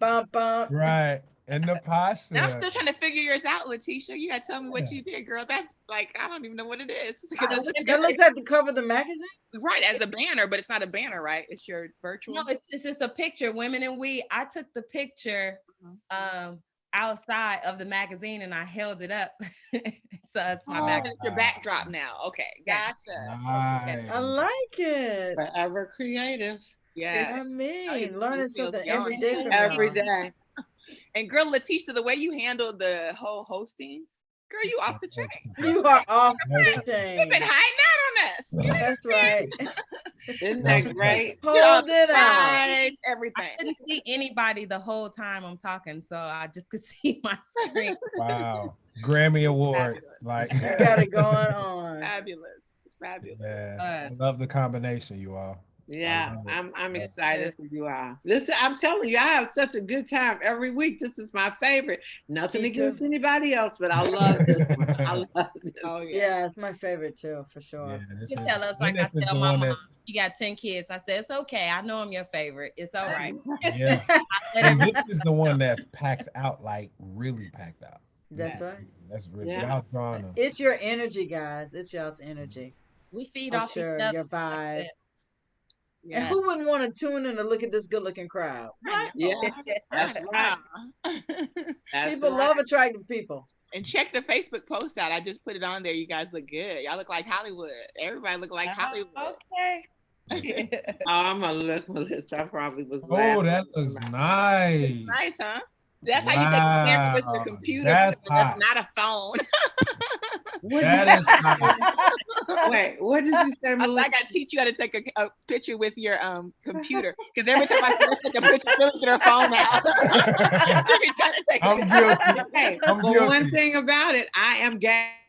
Bum, bum. Right. And Napasha. And I'm still trying to figure yours out, Letitia. You gotta tell me what you did, girl. That's like, I don't even know what it is. That looks like the cover of the magazine. Right, as a banner, but it's not a banner, right? It's your virtual. No, it's just a picture. Women and We. I took the picture outside of the magazine and I held it up. So it's my back. It's your backdrop now. Okay, gotcha. Nice. I like it. Forever creative. Yeah. I mean, Oh, learning you feel something young. every day from Every y'all. day. And girl, Letitia, the way you handled the whole hosting, girl, you off the chain. You are off the You've chain. been hiding out on us. That's right. Isn't that great? Hold it out. Right, everything. I couldn't see anybody the whole time I'm talking, so I just could see my screen. Wow. Grammy Award. Like You got it going on. Fabulous. Fabulous. yeah. I love the combination, you all. Yeah, love it. I'm excited for you all. Listen, I'm telling you, I have such a good time every week. This is my favorite. Nothing Me against too. anybody else, but I love this one. I love this. Oh yeah. Yeah, it's my favorite too, for sure. Yeah, this You is- tell us and like I this is tell the my one mom, that's- you got 10 kids. I said, it's okay. I know I'm your favorite. It's all right. Yeah. And this is the one that's packed out, like really packed out. That's right. That's really Yeah. y'all drawing them. It's your energy, guys. It's y'all's energy. We feed For off sure. each other. Your vibe. And Yeah. who wouldn't want to tune in to look at this good looking crowd? What? Yeah, that's right. That's People right. love attractive people. And check the Facebook post out. I just put it on there. You guys look good. Y'all look like Hollywood. Everybody look like Hollywood. Okay. Oh, I'm gonna look for this. I probably was Oh, laughing. that looks nice. Nice, huh? That's how you take a camera with your Wow, computer. that's That's hot. not a phone. That is hot. Wait, what did you say, I Melissa? gotta teach you how to take a picture with your computer. Because every time I see her take a picture, she'll look at her phone now. Every time I take a I'm picture. guilty. Hey, I'm but one guilty. thing about it, I am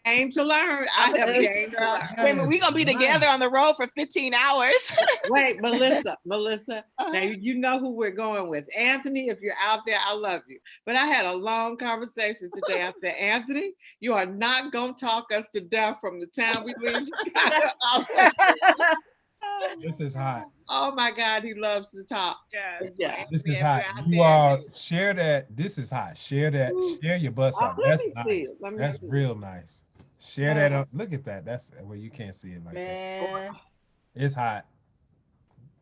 game to learn. I have Yes, game to learn. Wait a minute, we're gonna be together on the road for 15 hours. Wait, Melissa. Now you know who we're going with. Anthony, if you're out there, I love you. But I had a long conversation today. I said, Anthony, you are not gonna talk us to death from the time we leave Chicago. This is hot. Oh my God, he loves to talk. Yeah. This is hot. You all share that. This is hot. Share that. Share your bus up. Let That's me see nice. it. That's real nice. Share that up. Look at that. That's where you can't see it like that. It's hot.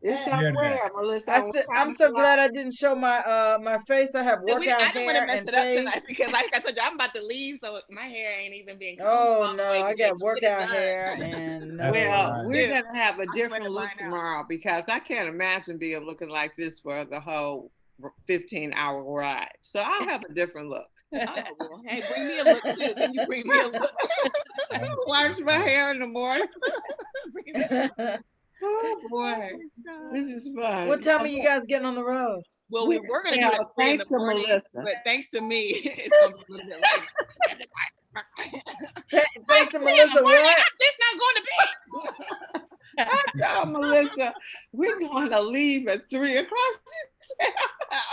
It's Share somewhere, that. Melissa. I'm so glad I didn't show my my face. I have workout I didn't want hair to mess and it up tonight face. because, like I told you, I'm about to leave, so my hair ain't even being. Oh no, I got workout hair and no. Well, we're gonna have a different look tomorrow because I can't imagine being looking like this for the whole 15-hour ride. So I'll have a different look. Oh, well, hey, bring me a look too. Can you bring me a look? Wash my hair in the morning. Oh boy, this is fun. What time are you guys getting on the road? Well, we were gonna do it at 3 in the morning, but thanks to me, it's gonna be a little bit later. Thanks to Melissa. What? It's not going to bed. I told Melissa we're going to leave at 3 o'clock. She said,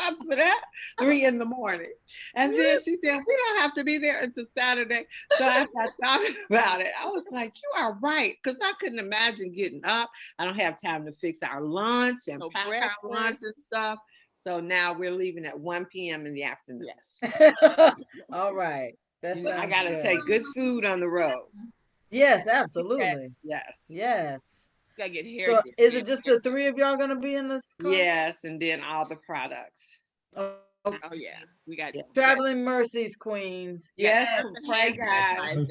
up for that 3 in the morning, and then she said we don't have to be there until Saturday. So as I thought about it, I was like, you are right, because I couldn't imagine getting up. I don't have time to fix our lunch and pack our lunch and stuff. So now we're leaving at 1 p.m. in the afternoon. Yes. All right. I got to take good food on the road. Yes, absolutely. Yes. Yes. Gotta get hair. So is it just the 3 of y'all gonna be in this car? Yes, and then all the products. Oh yeah, we got Traveling Mercies, Queens. Yes, pray guys,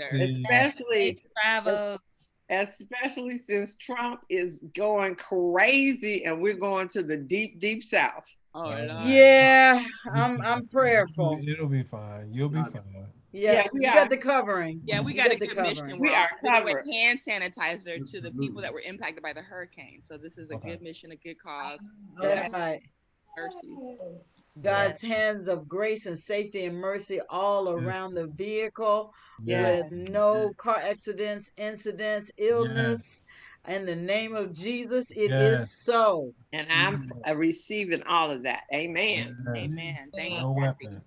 especially since Trump is going crazy and we're going to the deep south. Oh Lord. Yeah, I'm prayerful. It'll be fine. You'll be fine. Yeah, we got the covering. Yeah, we got a good mission. We are covered. Hand sanitizer to the people that were impacted by the hurricane. So this is a good mission, a good cause. That's right. Mercy. God's hands of grace and safety and mercy all around the vehicle with no car accidents, incidents, illness. In the name of Jesus, it is so. And I'm receiving all of that. Amen. Amen. Thank No you. weapon.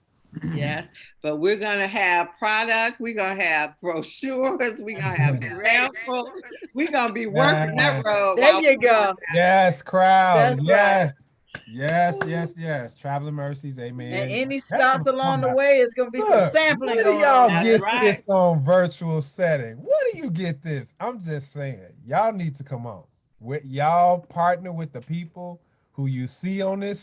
Yes, but we're gonna have product, we're gonna have brochures, we're gonna have samples, we're gonna be working that road. There you go. Yes, crowd. That's yes. Right. Yes. Traveling Mercies, amen. And any stops along the way, it's gonna be some sampling. Where do y'all get this on virtual setting? Where do you get this? I'm just saying, y'all need to come on. Y'all partner with the people who you see on this